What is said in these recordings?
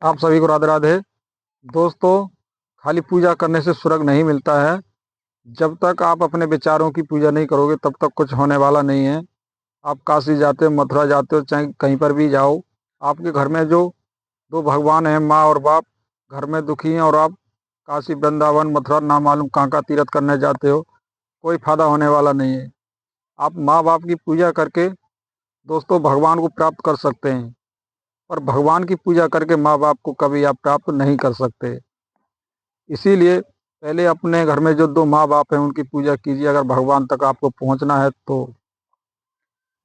आप सभी को राधे राधे। दोस्तों, खाली पूजा करने से स्वर्ग नहीं मिलता है। जब तक आप अपने विचारों की पूजा नहीं करोगे तब तक कुछ होने वाला नहीं है। आप काशी जाते हो, मथुरा जाते हो, चाहे कहीं पर भी जाओ, आपके घर में जो दो भगवान हैं, माँ और बाप, घर में दुखी हैं और आप काशी वृंदावन मथुरा ना मालूम कहाँ का तीर्थ करने जाते हो, कोई फायदा होने वाला नहीं है। आप माँ बाप की पूजा करके दोस्तों भगवान को प्राप्त कर सकते हैं, पर भगवान की पूजा करके माँ बाप को कभी आप प्राप्त नहीं कर सकते। इसीलिए पहले अपने घर में जो दो माँ बाप हैं उनकी पूजा कीजिए, अगर भगवान तक आपको पहुंचना है तो।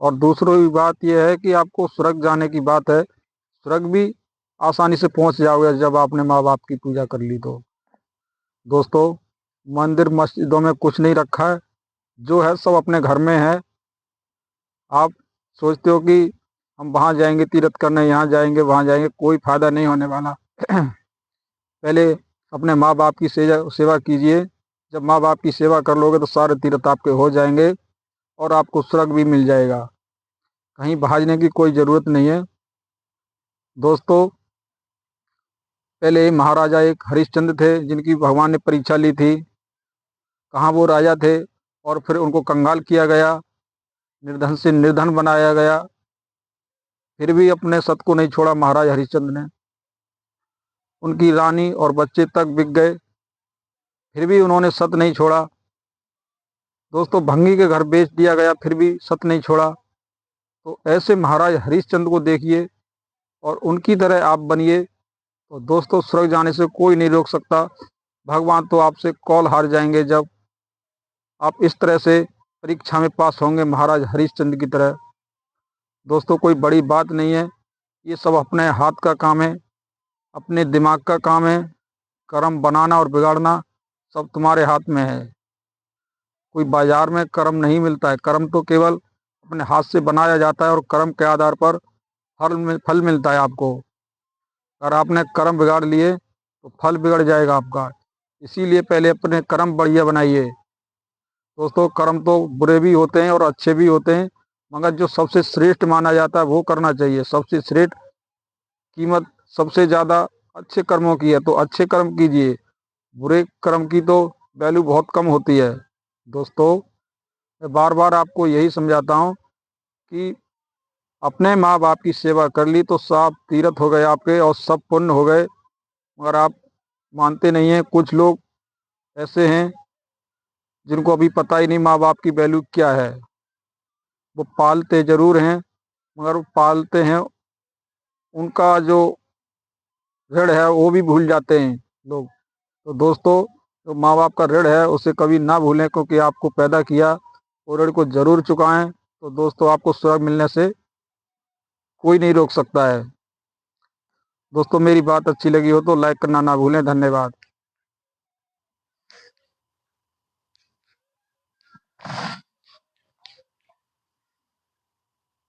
और दूसरी बात यह है कि आपको स्वर्ग जाने की बात है, स्वर्ग भी आसानी से पहुंच जाओगे जब आपने माँ बाप की पूजा कर ली तो। दोस्तों, मंदिर मस्जिदों में कुछ नहीं रखा है, जो है सब अपने घर में है। आप सोचते हो कि हम वहाँ जाएंगे तीर्थ करने, यहाँ जाएंगे वहाँ जाएंगे, कोई फायदा नहीं होने वाला। पहले अपने माँ बाप की सेवा कीजिए। जब माँ बाप की सेवा कर लोगे तो सारे तीर्थ आपके हो जाएंगे और आपको स्वर्ग भी मिल जाएगा। कहीं भागने की कोई ज़रूरत नहीं है। दोस्तों, पहले महाराजा एक हरिश्चंद्र थे जिनकी भगवान ने परीक्षा ली थी। कहाँ वो राजा थे और फिर उनको कंगाल किया गया, निर्धन से निर्धन बनाया गया, फिर भी अपने सत को नहीं छोड़ा महाराज हरिश्चंद्र ने। उनकी रानी और बच्चे तक बिक गए, फिर भी उन्होंने सत नहीं छोड़ा। दोस्तों, भंगी के घर बेच दिया गया, फिर भी सत नहीं छोड़ा। तो ऐसे महाराज हरिश्चंद्र को देखिए और उनकी तरह आप बनिए, तो दोस्तों स्वर्ग जाने से कोई नहीं रोक सकता। भगवान तो आपसे कौल हार जाएंगे जब आप इस तरह से परीक्षा में पास होंगे महाराज हरिश्चंद्र की तरह। दोस्तों, कोई बड़ी बात नहीं है, ये सब अपने हाथ का काम है, अपने दिमाग का काम है। कर्म बनाना और बिगाड़ना सब तुम्हारे हाथ में है। कोई बाजार में कर्म नहीं मिलता है, कर्म तो केवल अपने हाथ से बनाया जाता है और कर्म के आधार पर फल मिलता है आपको। अगर आपने कर्म बिगाड़ लिए तो फल बिगड़ जाएगा आपका। इसीलिए पहले अपने कर्म बढ़िया बनाइए। दोस्तों, कर्म तो बुरे भी होते हैं और अच्छे भी होते हैं, मगर जो सबसे श्रेष्ठ माना जाता है वो करना चाहिए। सबसे श्रेष्ठ कीमत सबसे ज़्यादा अच्छे कर्मों की है, तो अच्छे कर्म कीजिए। बुरे कर्म की तो वैल्यू बहुत कम होती है। दोस्तों, मैं बार बार आपको यही समझाता हूँ कि अपने माँ बाप की सेवा कर ली तो सब तीर्थ हो गए आपके और सब पुण्य हो गए। मगर आप मानते नहीं हैं। कुछ लोग ऐसे हैं जिनको अभी पता ही नहीं माँ बाप की वैल्यू क्या है। वो पालते जरूर हैं, मगर वो पालते हैं, उनका जो ऋण है वो भी भूल जाते हैं लोग। तो दोस्तों, जो माँ बाप का ऋण है उसे कभी ना भूलें, क्योंकि आपको पैदा किया, वो ऋण को जरूर चुकाएं। तो दोस्तों, आपको स्वर्ग मिलने से कोई नहीं रोक सकता है। दोस्तों, मेरी बात अच्छी लगी हो तो लाइक करना ना भूलें। धन्यवाद।